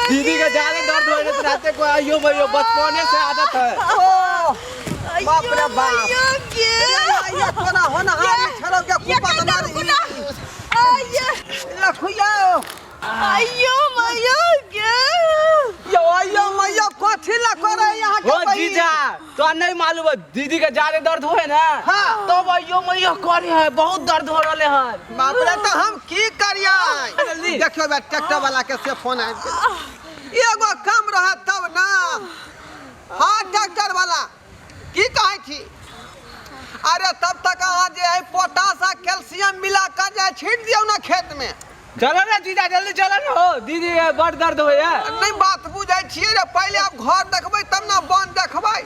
दीदी का ज्यादा दर्द हो रहा रहते को आइयो भैया बचपने से आदत है। बाप रे बाप ये थोड़ा होना हाथ छड़ो के कुपा बना रही आये लखुया आयो मयो के यो आयो मयो कोठी ला करे यहां के ओ जीजा तो नहीं मालूम है दीदी का ज्यादा दर्द होए ना हां तो आइयो मयो करे है बहुत दर्द हो रहले है। बाप रे तो हम की करिया देखियो बे ट्रैक्टर वाला के से फोन आ एगो कम रहा तब ना हां ट्रैक्टर वाला की कहे थी अरे तब तक आ जे है पोटास आ कैल्शियम मिला कर जाए छीट दियो ना खेत में। चलो ना जीजा जल्दी चलो ना हो दीदी के बड़ दर्द होया नहीं बात बुझाई छिए रे पहले आप घर देखबै तब ना बन देखबै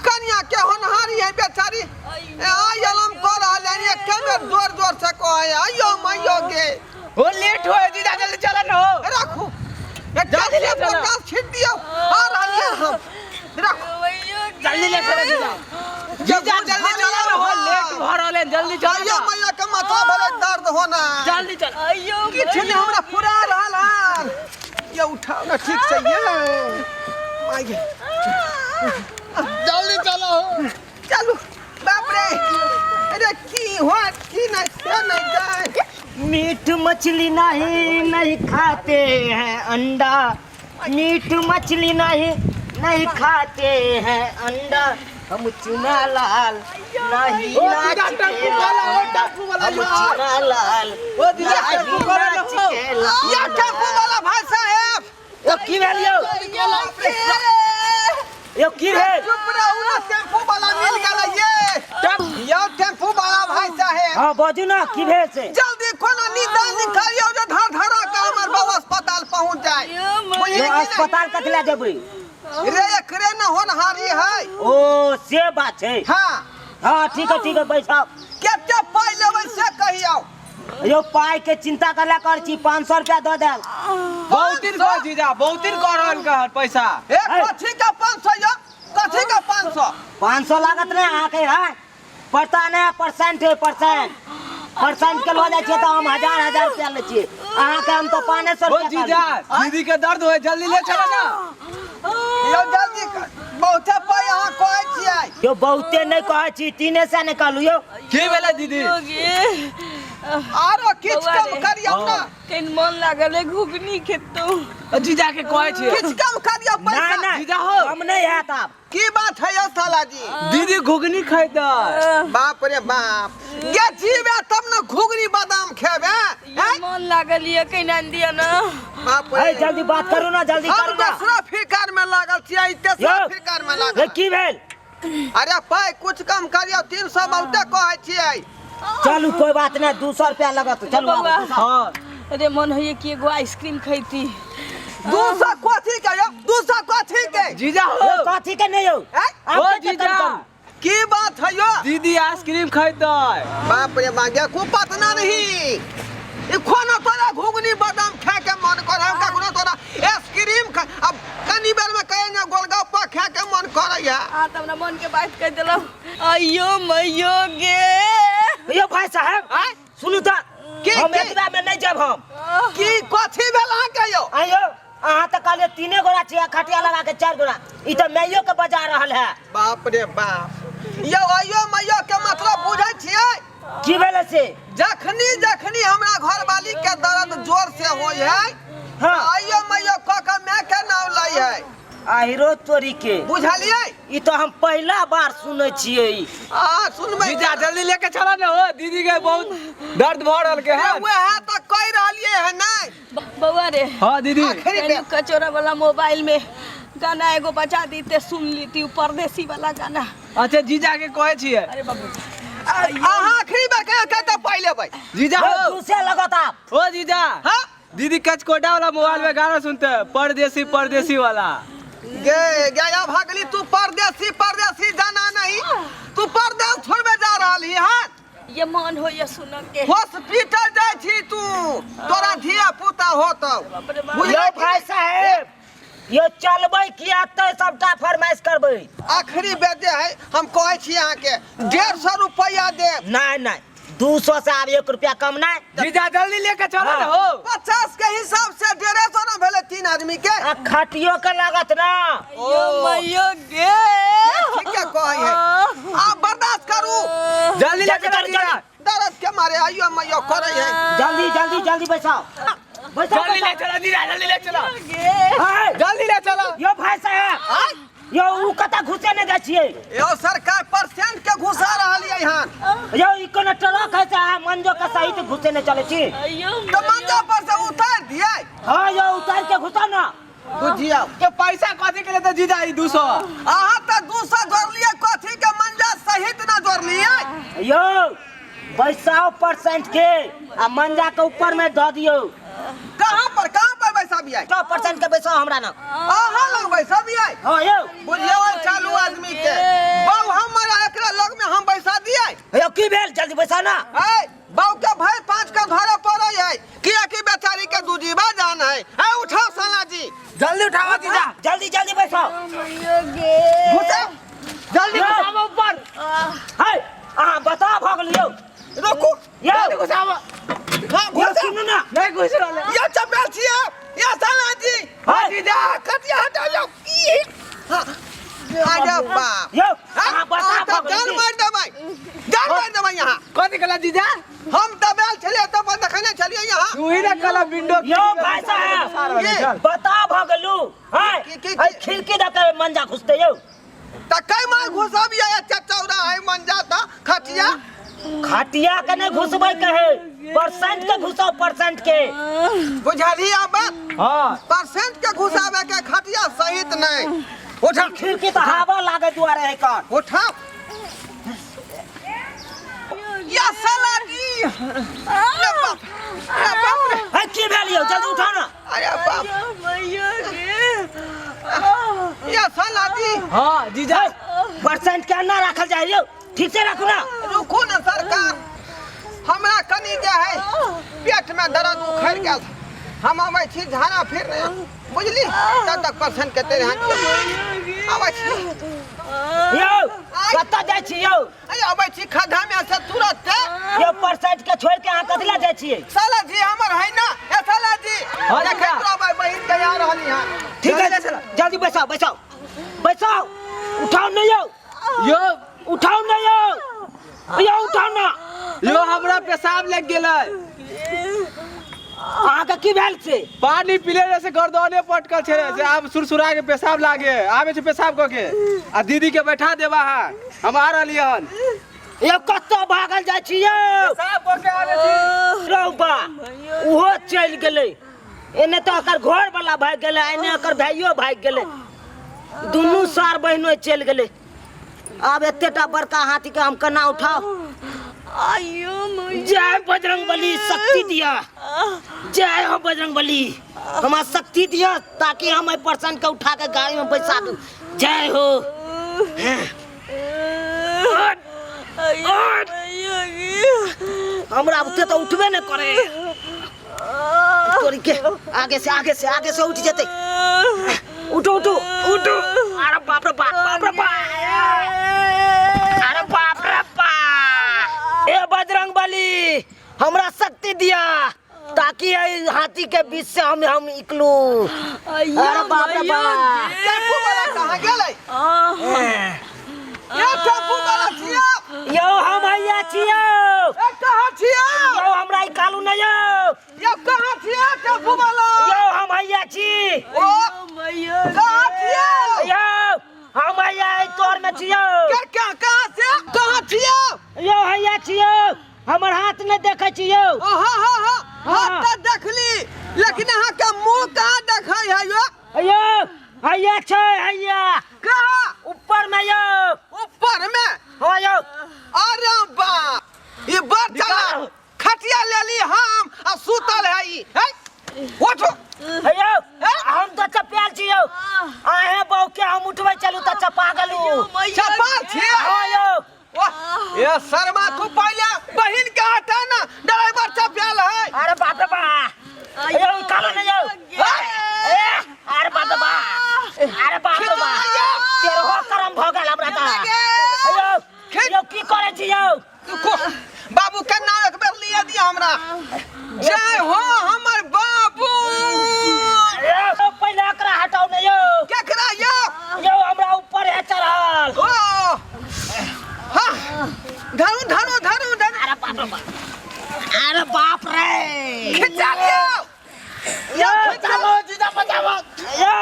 कनिया के होनहारी है बेचारी आई अलम कर रहल है के में जोर जोर से कहे आयो मयो गे हो लेट हो जीजा जल्दी चलो ना हो रखो जल्दी ले पोटास छीट दियो आ रहल है हम रखो जल्दी ले चलो जीजा जल्दी चलो ना हो लेट हो रहले जल्दी चलो आयो मयो के माथा भरे दर्द होना जल्दी चल आयो किछ ने हमरा पूरा रहल हाल ये उठाओ ना ठीक से ये आगे जल्दी चलो चलो बाप रे अरे की होत की नहीं से नहीं जाए मीठ मछली नहीं खाते हैं अंडा मीठ मछली नहीं खाते हैं अंडा हम चुना लाल नहीं टप्पू वाला हम चुना लाल ओ दिया टप्पू वाला ये टप्पू वाला भाई साहब यो की भेल यो की भेल चुप रहो ना टेम्पू वाला मिल गेला ये टेम्पू वाला भाई साहब हां बाजू ना की भेल से जल्दी कोनो निदान निकालियो जो धर धरा के हमर बाबू अस्पताल पहुंच जाए ये अस्पताल कथला जेबै रे एकरे न होनहारी है ओ से बात है हां हां ठीक है बैठाओ केते पाई लेबै से कहियो यो पाई के चिंता करला कर छी 500 रुपया दो दे बहुत दिन को जीजा बहुत दिन कर रहल का पैसा ए कथि का 500 यो कथि का 500 लागत नहीं आके है पता नहीं परसेंट है परसेंट के लो जाय छै त हम हजार रुपया ले छी अहाँ के हम तो 500 ओ रुपया जीजा दीदी के दर्द होए जल्दी ले चलो ना यो जल्दी कर बहुते पाई अहाँ कहै छियै यो बहुते नहीं कहै छी तीने से निकालू यो की भेले दीदी आरो किछ कम करियो ना केन मन लागल है घुगनी खेतो जीजा के कहै छी किछ कम करियो पैसा नहीं जीजा हो हम नहीं है तब की बात है यो साला जी दीदी घुगनी खैता बाप रे बाप ये जीवे तब न घुगनी बादाम खेबे मन लागल है केन आन दिया ना बाप ए रे जल्दी बात करू ना जल्दी हम करू ना दूसरा फिकर में लागल छियै तेसरा यो, फिकर में ये लागल की भेल अरे पाई कुछ कम करियो 300 बहुते कहै छियै चलू कोई बात नहीं 200 रुपया लगत चलू बउआ। हां अरे मन है कि एगो आइसक्रीम खैती 200 कथि के यो 200 कथि के जीजा हो यो कथी के नहीं हो ओ जीजा की बात है यो दीदी आइसक्रीम खैता बाप रे बागे को पतना नहीं ई खाना तोरा घुगनी बादाम खा के मन कर हम का तोरा आइसक्रीम अब कनी बेर में कहे ना गोलगप्पा खा के मन करे है आ त हमरा मन के बात कह देलो आयो मयो गे यो भाई साहब सुनू त हम एतबा में नहीं जब हम की कथि भेल अहाँ के यो आयो अहाँ त कहले 3 गोरा छिया खटिया लगा के 4 गोरा ई त मैयो के बजा रहल है बाप रे बाप यो आयो मैयो के मतलब बुझै छियै की भेल से जखनी हमरा घरवाली के दर्द जोर से होय है हां आयो मैयो क मैं के नाम लै है आहिरो तोरी के बुझलियै ई तो हम पहला बार सुनै छियै सुनबै जीजा जल्दी लेके चलो ना हो दीदी के बहुत दर्द भ रहल के है वह त कह रहलिए है नहीं बउआ रे हां दीदी केन कचोरा वाला मोबाइल में गाना एगो बजा दीते सुन लीती परदेसी वाला गाना अच्छा जीजा के कहै छियै अरे बाबू अहाँ आखिरी बार कह त पहले भाई जीजा यो हो दूसरे लगत आप ओ जीजा हां दीदी कचकोटा वाला मोबाइल में गाना सुनते हैं परदेसी वाला गे गया भागली तू परदेसी जाना नहीं तू परदेस छोड़बे जा रहली हां ये मन हो ये सुन के हॉस्पिटल जाय छी तू तोरा धिया पुता होतौ यो भाई साहब यो चलबै किया त सबटा फरमाइश करबै आखिरी बेदे है हम कहै छी अहाँ के 150 रुपया दे नहीं 200 से आब 1 रुपया कम नहीं। जीजा जल्दी लेके चलो ना हो। 50 के हिसाब से 150 ना भेले 3 आदमी के। आ खटियो के लागत ना। यो मैयो गे ठीक है कहै है। आप बर्दाश्त करू। जल्दी लेके चलो जीजा। दर्द के मारे आइयो मैयो करे है। जल्दी जल्दी जल्दी बैसाओ बैसाओ जल्दी ले चलो जीजा जल्दी ले चलो। हाय जल्दी ले चलो। यो भाई साहब यो उ कता घुसे ने जाइ छियै। यो सरकार परसेंट के घुसा रहल है यहाँ। यो ई कोनो ट्रक है से मंजो के सहित घुसे ने चले छी। तो मंजा पर से उतार दिए। हां यो उतार के घुसा ना। बुझियो के पैसा कथी के लेते जीजा ई 200। आहा त 200 जोड़ लिए कथी के मंजा सहित ना जोड़ लिए। यो बैसाओ परसेंट के आ मंजा के ऊपर में द दियो। कहां पर पैसा भी आई। 100% के बैसाओ हमरा ना। आहा लोग पैसा भी आई। हां यो बुझियो चालू आदमी के बाऊ हमारा एकरा लग में हम पैसा दिए। यो की भेल जल्दी बैसाओ ना। है बाऊ के भाई 5 का धरे पड़े है किया कि बेचारी के दूजीबा जान है। है उठाओ साला जी जल्दी उठाओ जीजा। जल्दी जल्दी बैसाओ। मैयो गे घुसे जल्दी घुसाओ ऊपर। हाय आ बता भगलियो। रुको यो जल्दी घुसाओ। हां यो घुसे सुन ना। नहीं घुस रहले। ये चपेल छिए ये साला जी। हां जीजा। कटिया हटा लो की अरे बाप यो आ बता जान भगलियो। मार दबाई यहाँ। कथी कला जीजा। हम दबेल चले तो बंद खने चलिए यहाँ। तू ही ना कला विंडो। यो भाई साहब बता भगलू। हाय हाय खिड़की दके मंजा घुसते यो। त कई मार घुसा भी आया चचौरा है मंजा था खटिया। खटिया के ने घुसबै कहे परसेंट के घुसाओ परसेंट के। बुझाली अब हां परसेंट के घुसावे के खटिया सहित नहीं। उठा खिड़की तो हवा लागे दुआरे है कौन। उठा या साला जी। ये बाप रे। है की भेलियो जल्दी उठा ना। अरे बाप मैयो गे या साला जी। हां जीजा। परसेंट के ना रखल जाय यो ठीक से रखो ना। रुको ना सरकार हमरा कनी जे है पेट में दर्द उखड़ गेल। हम आबै छी झाड़ा फिरने बुझली तब तक परसेंट के तेरे हाथ आबै छी। यो कत्ता जाय छी यो। अरे आबै छी खड्डा में से तुरंत। यो परसेंट के छोड़ के अहाँ कथला जाय छियै। साला जी हमर है ना ए साला जी। हाँ, देखे जा। तोरा भाई बहिन के आ रहल यहाँ। ठीक है जल्दी बैसाओ बैसाओ बैसाओ। उठाओ नहीं यो यो उठाओ नहीं यो यो उठाओ ना। यो हमरा पेशाब लग गेलै। अहाँ के की भेल से। पानी पीले से गर्दने पटकल छे से आब सुरसुरा के पेशाब लागे आबे छे पेशाब क के आ दीदी के बैठा देबा है हम आ रहलियन। यो कत्तो भागल जाय छी यो। पेशाब क के आबे छी। रौबा ओहो चल गेलै एने तो एकर घर वाला भाग गेलै एने एकर भाइयो भाग गेलै दुनू सार बहिनो चल गेलै। अब एतेटा बड़का हाथी के हम केना उठाओ। आयो मैयो जय बजरंगबली शक्ति दिया। जय हो बजरंगबली हमारा शक्ति दिया ताकि हम परसेंट के उठा के गाड़ी में बैसा दूं। जय हो। मैयो गे हमरा उठे तो उठबे न करे। तोरी के आगे से उठ जते। उठो उठो उठो। अरे बाप रे बाप बाप रे बाप। अरे बाप रे बाप। ए बजरंगबली हमरा शक्ति दिया ताकि हाथी के बीच से हम निकलू। अरे बाप रे बाप। टेम्पू वाला कहाँ गेलै। ये टेम्पू वाला छिया। यो हम हैया छियो। ए कहाँ छिया। यो हमरा कालू न यो। ये कहाँ छिया टेम्पू वाला। यो हम हैया छी। ओ मैयो कहाँ छिया। यो हम हैया तोर में छियो। क्या कहाँ से कहाँ छिया। यो हैया छियो हमर हाथ न देखे छियो। हाँ हाथ तो देखली लेकिन अहाँ के मुंह कहाँ देखै है यो। यो हैया छै हैया कहाँ ऊपर में यो। ऊपर में। हो यो अरे बाप ये बड़ चला खटिया ले ली हम आ सुतल है ई। उठो हैयो हम तो चपेल छियो। आहे बौ के हम उठबै चलू त चपा गेलू। चपा छिया। हो यो ये शर्मा तू पहले बहिन के हटा ना ड्राइवर चपेल है। अरे बाप रे बाप। यो कालो न यो। अरे बाप रे बाप। अरे बाप रे बाप। तेरो हो करम भ गेल हमरा त। यो की करे छियो। बाबू के नाम जय हो हमर बाबू। पहले एकरा हटाओ ने यो। केकरा यो? यो हमरा ऊपर है चढ़ल। ओ हां धरू धरू धरू धरू। अरे बाप रे। खिंचा लियो। यो चलो जीजा बचाओ। यो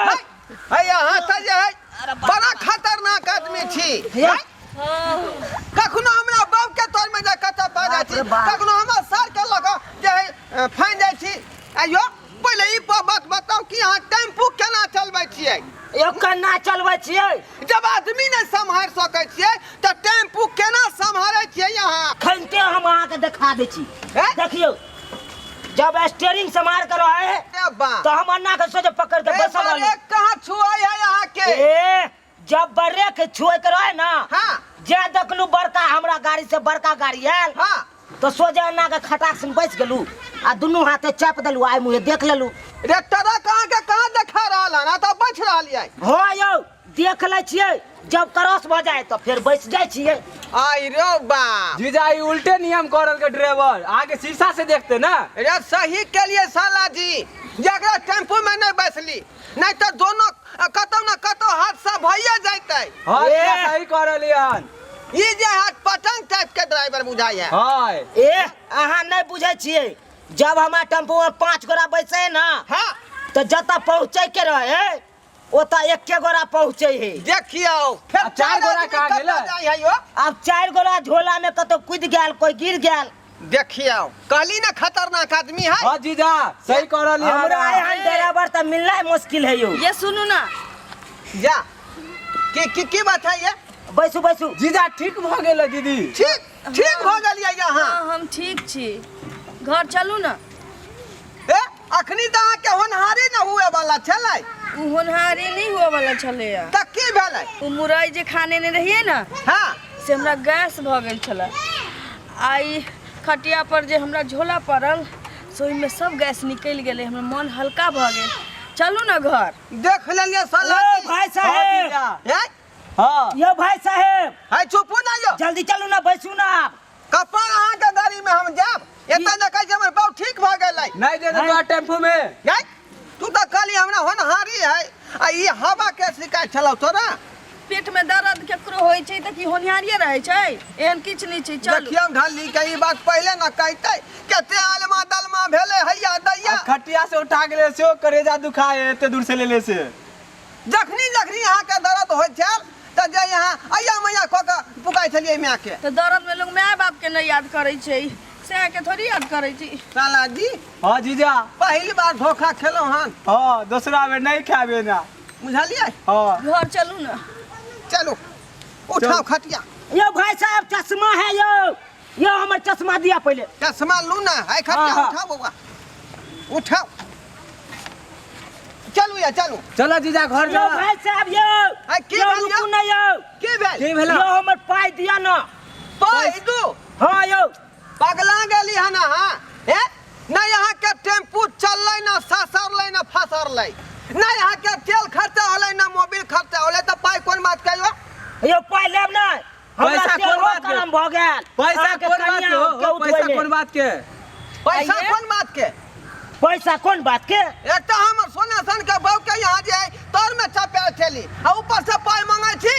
हैया हाथ जे है बड़ा खतरनाक आदमी छी। कखनो हमरा बाप के तोर में जा कत पा जाय छी, कखनो हमरा सर के लगा जे है फाइन जाय छी। आयो पहले ई बात बताओ कि अहाँ टेम्पू केना चलबै छियै? यो केना चलबै छियै? जब आदमी नहीं संभाल सकै छियै त टेम्पू केना संभालै छियै यहाँ? खनते हम अहाँ के दिखा दे छी। देखियो जब स्टीयरिंग संभाल कर रहे तो हम अन्ना के सोचे पकड़ के बसल रहल। कहां छुआई है यहाँ के? ए जब बर्रे के छुए के रहे ना, हां जे देखलू बड़का हमरा गाड़ी से बड़का गाड़ी आयल, हां तो सोचे अन्ना के खटाक से बैठ गेलू आ दुनू हाथे चाप देलू, आइ मुहे देख लेलू। रे तोरा कहां के कहां देखा रहल ना त बैठ रहलियै। हो यो देख ले छियै, जब क्रॉस भ जाए तो फिर बैठ जाय छियै। आई रो बा जीजा ई उल्टे नियम करल के ड्राइवर आगे शीशा से देखते ना। रे सही के लिए साला जी जकरा टेम्पू में नहीं बैसली नहीं तो दोनों कतौ न कतौ हादसा भइए जाइतै। हां जीजा सही करलियन। ई जे हाथ पतंग टाइप के ड्राइवर बुझाय है। हां ए अहाँ नहीं बुझे छियै, जब हमार टेम्पू में 5 गोरा बैसे ना, हां तो जता पहुंचे के रहे ओता 1 गोरा पहुंचे है। देखियो फिर अब 4 गोरा कहाँ गेलै? जाय है यो। अब 4 गोरा झोला में कतो कूद गेल, कोई गिर गेल। देखियो कहली ना खतरनाक आदमी है। हां जीजा सही करलियन। हमरा यहाँ ड्राइवर तो मिलना ही मुश्किल है यो। ये सुनू ना, जा की बात है ये? बैसू बैसू। जीजा ठीक भ गेल दीदी। ठीक हो गलिए यहाँ। हाँ हम ठीक छी, घर चलू ना। ए अखनी त अहाँ के होनहारी न हुए वाला छलै। उ होनहारी नहीं हुआ वाला छले। त की भेलै? उ मुरई जे खाने ने रहिए ना, हां से हमरा गैस भ गेल छले। आई खटिया पर जे हमरा झोला पड़ल सोई में सब गैस निकल गेले, हमरा मन हल्का भ गेल। चलू ना घर। देख लेलिए साला। ओ भाई हां साहेब, जीजा ए हां यो भाई साहेब है चुपू ना यो। जल्दी चलू ना, बैसू ना। कपार अहाँ के गाड़ी में हम जाब। एता न कह हमर बाऊ ठीक भ गेलै। नहीं दे दो टेम्पू में। गई तू त कहली हमरा होनहारी है आ ई हवा के शिकायत छलौ तोरा। पेट में दर्द केकरो होय छै त की होनिहारिये रहे छै? एहन किछ नहीं छै, चलू। देखियो ढाली के ई बात पहले न कहतै। केते आलमा दलमा भेले हैया दैया। खटिया से उठा गेले से करेजा दुखाए एते दूर से लेले से। जखनी जखनी अहाँ के दर्द होय छल त जे यहाँ अया मैया क के पुकाय छलिए माय के। तो दर्द में लोग माय बाप के नहीं याद करे छै, से के थोड़ी याद करे छी। साला जी हां जीजा पहली बार धोखा खेलो हन। हां दूसरा में नहीं खाबे ना। बुझलिए? हां घर चलू ना। चलो उठाओ खटिया। यो भाई साहब चश्मा है यो, यो हमर चश्मा दिया पहले। चश्मा लू ना है खटिया। हाँ। उठाओ बउआ उठाओ। चलू या चलू। चलो जीजा घर यो जा। भाई साहब यो, आई की यो भेल रुकू यो? ना यो। की भेल? की भेल? यो हमर पाई दिया ना। पाई दू हाँ यो पगला गेली है ना। हां ए ना यहाँ के टेम्पू चललै ना ससरलै ना फसरलै ना यहाँ के तेल खर्चा होलै ना मोबिल खर्चा होलै त पाई कोन बात कहियो? यो पाई लेब ना। हमरा पैसा कोन बात के? काम भ गेल। पैसा अहाँके कोन बात कनिया के हो? के उठबै पैसा ले। कोन बात के? पैसा आइए। कोन बात के? पैसा कोन बात के? एक त हमर सोना सन के बहू के यहाँ जे है तोर में चपेल थेली आ ऊपर से पाई मांगे छी।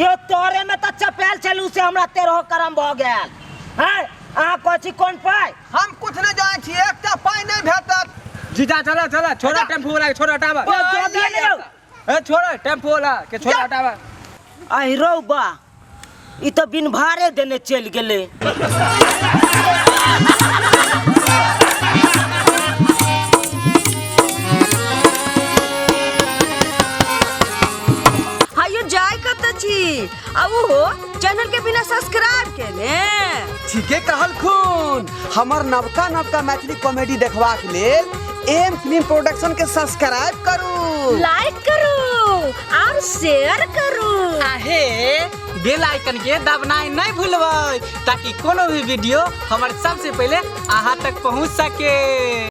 यो तोरे में त चपेल चलू से हमरा 13 करम भ गेल। हैं अहाँ कहै कोन पाई? हम कुछ नहीं जाने छी, एकटा पाई नहीं भेटत। जीजा चलो चलो छोड़ा टेम्पू वाला के छोड़ा हटावा। यो दे दिया ने यो। ए छोड़ा टेम्पू वाला के छोड़ा हटावा। आई रौ बा ई तो बिन भारे देने चल गेले। हायो जाय कत छी? अब हो चैनल के बिना सब्सक्राइब के ने। ठीके कहल खून। हमर नवका नवका मैथिली कॉमेडी देखबाक लेल एम फिल्म प्रोडक्शन के सब्सक्राइब करू, लाइक करू और शेयर करू। आहे बेल आइकन के दबनाई नहीं भूलबै ताकि कोनो भी वीडियो हमारे सबसे पहले अहाँ तक पहुंच सके।